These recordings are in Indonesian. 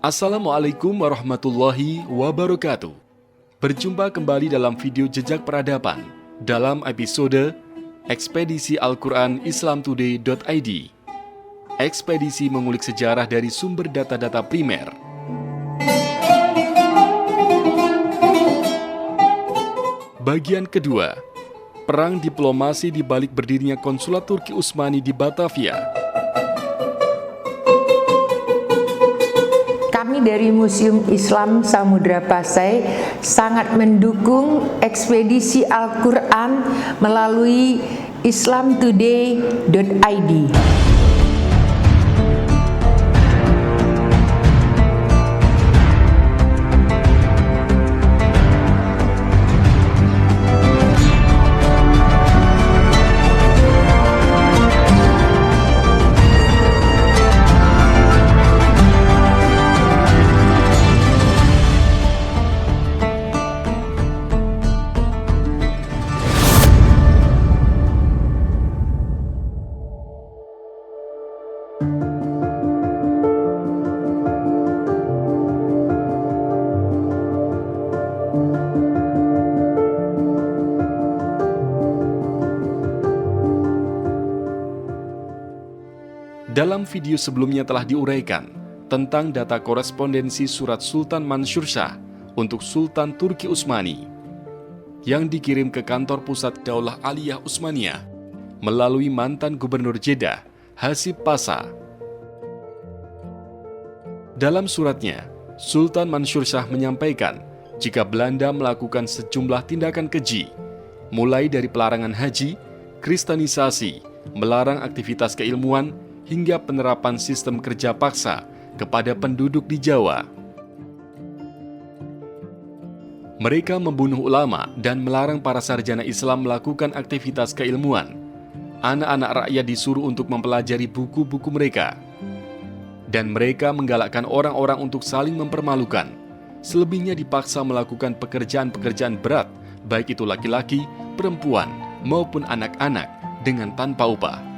Assalamualaikum warahmatullahi wabarakatuh. Berjumpa kembali dalam video Jejak Peradaban dalam episode Ekspedisi Al-Quran Islamtoday.id. Ekspedisi mengulik sejarah dari sumber data-data primer. Bagian kedua, perang diplomasi di balik berdirinya konsulat Turki Utsmani di Batavia. Kami dari Museum Islam Samudra Pasai sangat mendukung ekspedisi Al-Quran melalui islamtoday.id. Dalam video sebelumnya telah diuraikan tentang data korespondensi surat Sultan Mansur Shah untuk Sultan Turki Utsmani yang dikirim ke kantor pusat Daulah Aliyah Utsmaniyah melalui mantan Gubernur Jeddah, Hasib Pasha. Dalam suratnya, Sultan Mansur Shah menyampaikan jika Belanda melakukan sejumlah tindakan keji, mulai dari pelarangan haji, kristenisasi, melarang aktivitas keilmuan, hingga penerapan sistem kerja paksa kepada penduduk di Jawa. Mereka membunuh ulama dan melarang para sarjana Islam melakukan aktivitas keilmuan. Anak-anak rakyat disuruh untuk mempelajari buku-buku mereka. Dan mereka menggalakkan orang-orang untuk saling mempermalukan. Selebihnya dipaksa melakukan pekerjaan-pekerjaan berat, baik itu laki-laki, perempuan, maupun anak-anak dengan tanpa upah.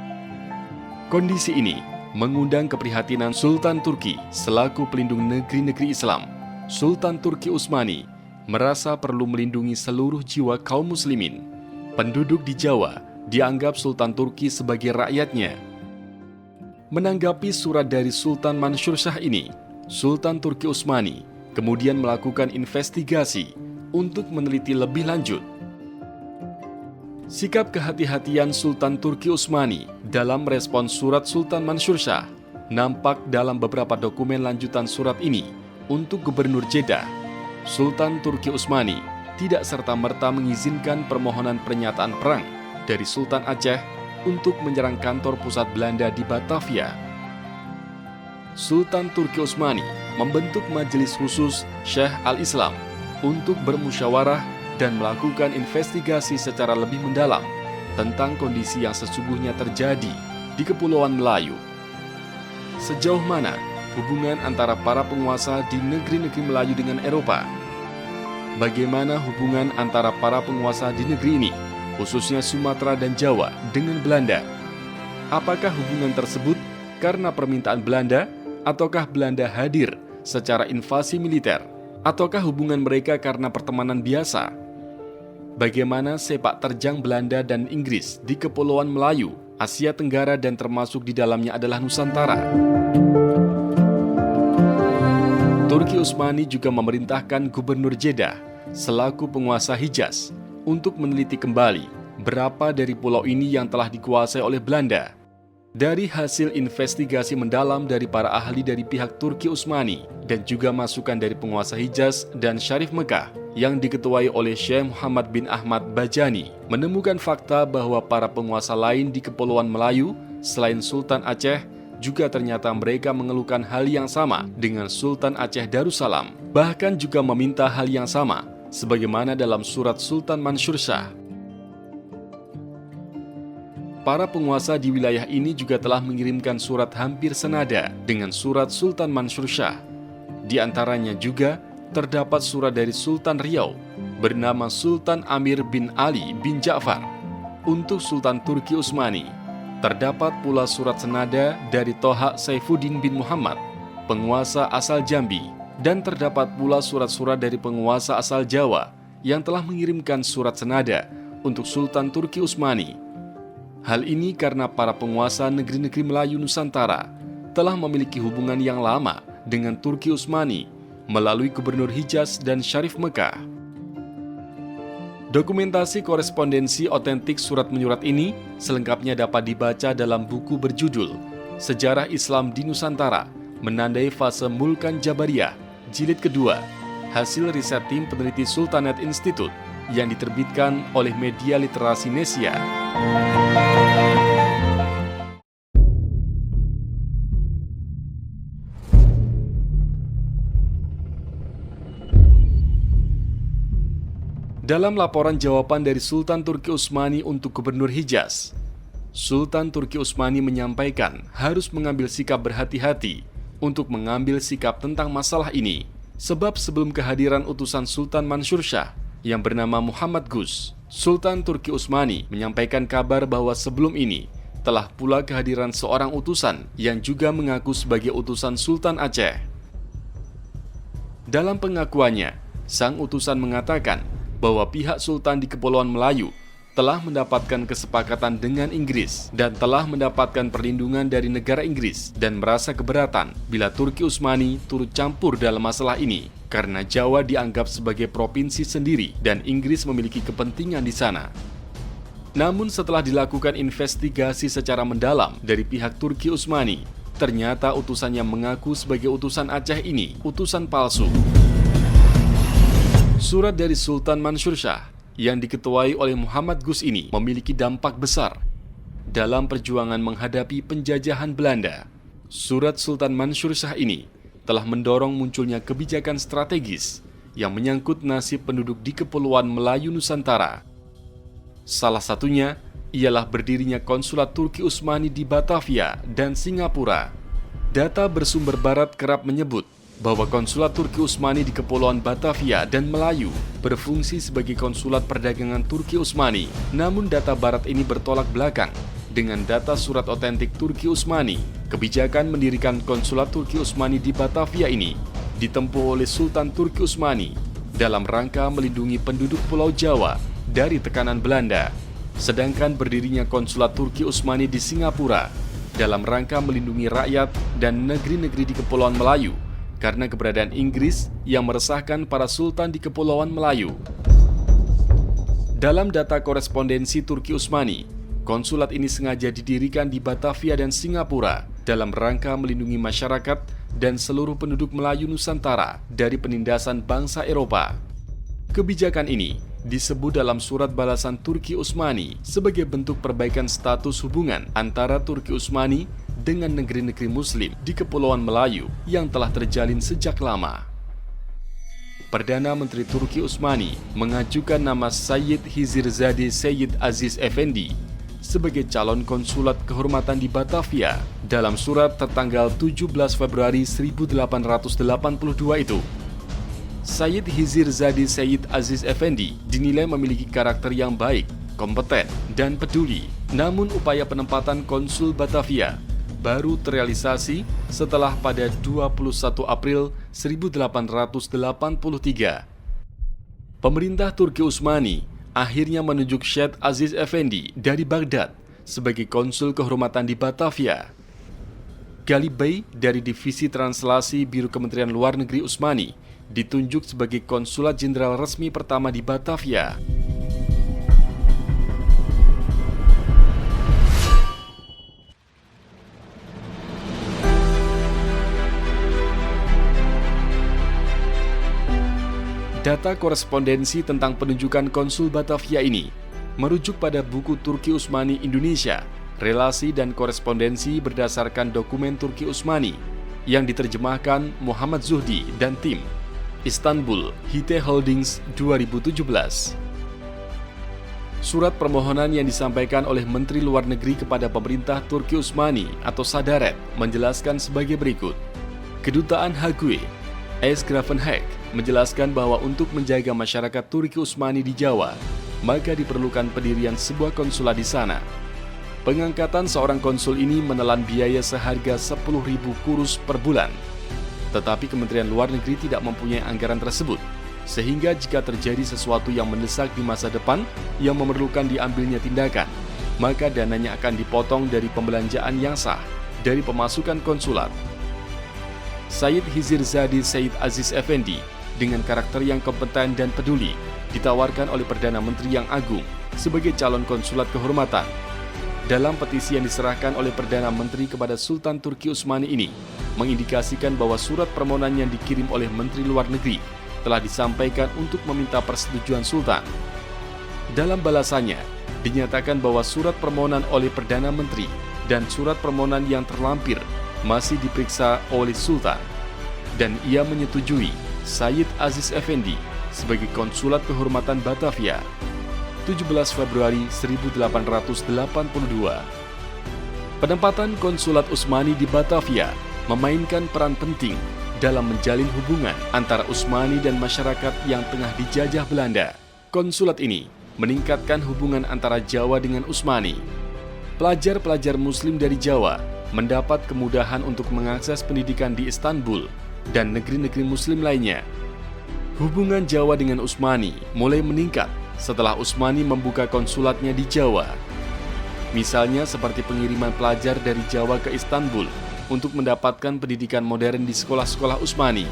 Kondisi ini mengundang keprihatinan Sultan Turki selaku pelindung negeri-negeri Islam. Sultan Turki Utsmani merasa perlu melindungi seluruh jiwa kaum muslimin. Penduduk di Jawa dianggap Sultan Turki sebagai rakyatnya. Menanggapi surat dari Sultan Mansur Shah ini, Sultan Turki Utsmani kemudian melakukan investigasi untuk meneliti lebih lanjut. Sikap kehati-hatian Sultan Turki Utsmani dalam merespons surat Sultan Mansur Shah nampak dalam beberapa dokumen lanjutan surat ini untuk Gubernur Jeddah. Sultan Turki Utsmani tidak serta-merta mengizinkan permohonan pernyataan perang dari Sultan Aceh untuk menyerang kantor pusat Belanda di Batavia. Sultan Turki Utsmani membentuk majelis khusus Syekh Al-Islam untuk bermusyawarah dan melakukan investigasi secara lebih mendalam tentang kondisi yang sesungguhnya terjadi di Kepulauan Melayu. Sejauh mana hubungan antara para penguasa di negeri-negeri Melayu dengan Eropa? Bagaimana hubungan antara para penguasa di negeri ini, khususnya Sumatera dan Jawa, dengan Belanda? Apakah hubungan tersebut karena permintaan Belanda, ataukah Belanda hadir secara invasi militer, ataukah hubungan mereka karena pertemanan biasa? Bagaimana sepak terjang Belanda dan Inggris di Kepulauan Melayu, Asia Tenggara dan termasuk di dalamnya adalah Nusantara? Turki Utsmani juga memerintahkan Gubernur Jeddah selaku penguasa Hijaz untuk meneliti kembali berapa dari pulau ini yang telah dikuasai oleh Belanda. Dari hasil investigasi mendalam dari para ahli dari pihak Turki Utsmani dan juga masukan dari penguasa Hijaz dan Syarif Mekah yang diketuai oleh Syekh Muhammad bin Ahmad Bajani, menemukan fakta bahwa para penguasa lain di Kepulauan Melayu selain Sultan Aceh juga ternyata mereka mengeluhkan hal yang sama dengan Sultan Aceh Darussalam, bahkan juga meminta hal yang sama sebagaimana dalam surat Sultan Mansur Shah. Para penguasa di wilayah ini juga telah mengirimkan surat hampir senada dengan surat Sultan Mansur Shah. Di antaranya juga terdapat surat dari Sultan Riau bernama Sultan Amir bin Ali bin Ja'far untuk Sultan Turki Utsmani Terdapat pula surat senada dari Toha Saifuddin bin Muhammad, penguasa asal Jambi, dan terdapat pula surat-surat dari penguasa asal Jawa yang telah mengirimkan surat senada untuk Sultan Turki Utsmani. Hal ini karena para penguasa negeri-negeri Melayu Nusantara telah memiliki hubungan yang lama dengan Turki Utsmani melalui Gubernur Hijaz dan Syarif Mekah. Dokumentasi korespondensi otentik surat menyurat ini selengkapnya dapat dibaca dalam buku berjudul Sejarah Islam di Nusantara, menandai fase Mulkan Jabariyah, jilid kedua, hasil riset tim peneliti Sultanate Institute yang diterbitkan oleh Media Literasi Nesia. Dalam laporan jawaban dari Sultan Turki Utsmani untuk Gubernur Hijaz, Sultan Turki Utsmani menyampaikan harus mengambil sikap berhati-hati untuk mengambil sikap tentang masalah ini, sebab sebelum kehadiran utusan Sultan Mansur Shah yang bernama Muhammad Gus, Sultan Turki Utsmani menyampaikan kabar bahwa sebelum ini telah pula kehadiran seorang utusan yang juga mengaku sebagai utusan Sultan Aceh. Dalam pengakuannya, sang utusan mengatakan bahwa pihak Sultan di Kepulauan Melayu telah mendapatkan kesepakatan dengan Inggris dan telah mendapatkan perlindungan dari negara Inggris dan merasa keberatan bila Turki Utsmani turut campur dalam masalah ini karena Jawa dianggap sebagai provinsi sendiri dan Inggris memiliki kepentingan di sana. Namun setelah dilakukan investigasi secara mendalam dari pihak Turki Utsmani, ternyata utusan yang mengaku sebagai utusan Aceh ini utusan palsu. Surat dari Sultan Mansur Shah yang diketuai oleh Muhammad Gus ini memiliki dampak besar dalam perjuangan menghadapi penjajahan Belanda. Surat Sultan Mansur Shah ini telah mendorong munculnya kebijakan strategis yang menyangkut nasib penduduk di Kepulauan Melayu Nusantara. Salah satunya ialah berdirinya konsulat Turki Utsmani di Batavia dan Singapura. Data bersumber barat kerap menyebut bahwa konsulat Turki Utsmani di Kepulauan Batavia dan Melayu berfungsi sebagai konsulat perdagangan Turki Utsmani. Namun data barat ini bertolak belakang dengan data surat otentik Turki Utsmani. Kebijakan mendirikan konsulat Turki Utsmani di Batavia ini ditempuh oleh Sultan Turki Utsmani dalam rangka melindungi penduduk Pulau Jawa dari tekanan Belanda. Sedangkan berdirinya konsulat Turki Utsmani di Singapura dalam rangka melindungi rakyat dan negeri-negeri di Kepulauan Melayu karena keberadaan Inggris yang meresahkan para sultan di Kepulauan Melayu. Dalam data korespondensi Turki Utsmani, konsulat ini sengaja didirikan di Batavia dan Singapura dalam rangka melindungi masyarakat dan seluruh penduduk Melayu Nusantara dari penindasan bangsa Eropa. Kebijakan ini disebut dalam surat balasan Turki Utsmani sebagai bentuk perbaikan status hubungan antara Turki Utsmani dengan negeri-negeri Muslim di Kepulauan Melayu yang telah terjalin sejak lama. Perdana Menteri Turki Utsmani mengajukan nama Sayyid Hizirzade Sayyid Aziz Effendi sebagai calon konsulat kehormatan di Batavia. Dalam surat tertanggal 17 Februari 1882 itu, Sayyid Hizirzade Sayyid Aziz Effendi dinilai memiliki karakter yang baik, kompeten, dan peduli. Namun upaya penempatan konsul Batavia baru terrealisasi setelah pada 21 April 1883. Pemerintah Turki Utsmani akhirnya menunjuk Syed Aziz Effendi dari Baghdad sebagai konsul kehormatan di Batavia. Galip Bey dari Divisi Translasi Biro Kementerian Luar Negeri Utsmani ditunjuk sebagai konsulat jenderal resmi pertama di Batavia. Data korespondensi tentang penunjukan konsul Batavia ini merujuk pada buku Turki Utsmani Indonesia, relasi dan korespondensi berdasarkan dokumen Turki Utsmani yang diterjemahkan Muhammad Zuhdi dan tim. Istanbul, Hite Holdings 2017. Surat permohonan yang disampaikan oleh Menteri Luar Negeri kepada pemerintah Turki Utsmani atau Sadaret menjelaskan sebagai berikut. Kedutaan Hague, S. Gravenhage, menjelaskan bahwa untuk menjaga masyarakat Turki Utsmani di Jawa, maka diperlukan pendirian sebuah konsulat di sana. Pengangkatan seorang konsul ini menelan biaya seharga 10.000 kurus per bulan. Tetapi Kementerian Luar Negeri tidak mempunyai anggaran tersebut, sehingga jika terjadi sesuatu yang mendesak di masa depan yang memerlukan diambilnya tindakan, maka dananya akan dipotong dari pembelanjaan yang sah dari pemasukan konsulat. Sayyid Hizir Zadi Said Aziz Effendi dengan karakter yang kompeten dan peduli ditawarkan oleh Perdana Menteri yang agung sebagai calon konsulat kehormatan. Dalam petisi yang diserahkan oleh Perdana Menteri kepada Sultan Turki Utsmani ini mengindikasikan bahwa surat permohonan yang dikirim oleh Menteri Luar Negeri telah disampaikan untuk meminta persetujuan Sultan. Dalam balasannya, dinyatakan bahwa surat permohonan oleh Perdana Menteri dan surat permohonan yang terlampir masih diperiksa oleh Sultan, dan ia menyetujui Sayyid Aziz Effendi sebagai konsulat kehormatan Batavia. 17 Februari 1882. Penempatan konsulat Utsmani di Batavia memainkan peran penting dalam menjalin hubungan antara Utsmani dan masyarakat yang tengah dijajah Belanda. Konsulat ini meningkatkan hubungan antara Jawa dengan Utsmani. Pelajar-pelajar Muslim dari Jawa mendapat kemudahan untuk mengakses pendidikan di Istanbul dan negeri-negeri Muslim lainnya. Hubungan Jawa dengan Utsmani mulai meningkat setelah Utsmani membuka konsulatnya di Jawa. Misalnya seperti pengiriman pelajar dari Jawa ke Istanbul untuk mendapatkan pendidikan modern di sekolah-sekolah Utsmani.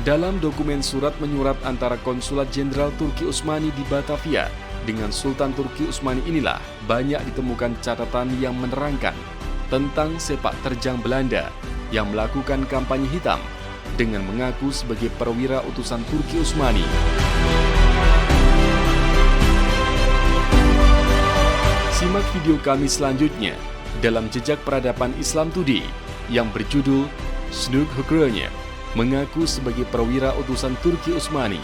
Dalam dokumen surat menyurat antara Konsulat Jenderal Turki Utsmani di Batavia dengan Sultan Turki Utsmani inilah banyak ditemukan catatan yang menerangkan tentang sepak terjang Belanda yang melakukan kampanye hitam dengan mengaku sebagai perwira utusan Turki Utsmani. Simak video kami selanjutnya dalam Jejak Peradaban Islam Today yang berjudul Snug Hukronya mengaku sebagai perwira utusan Turki Utsmani.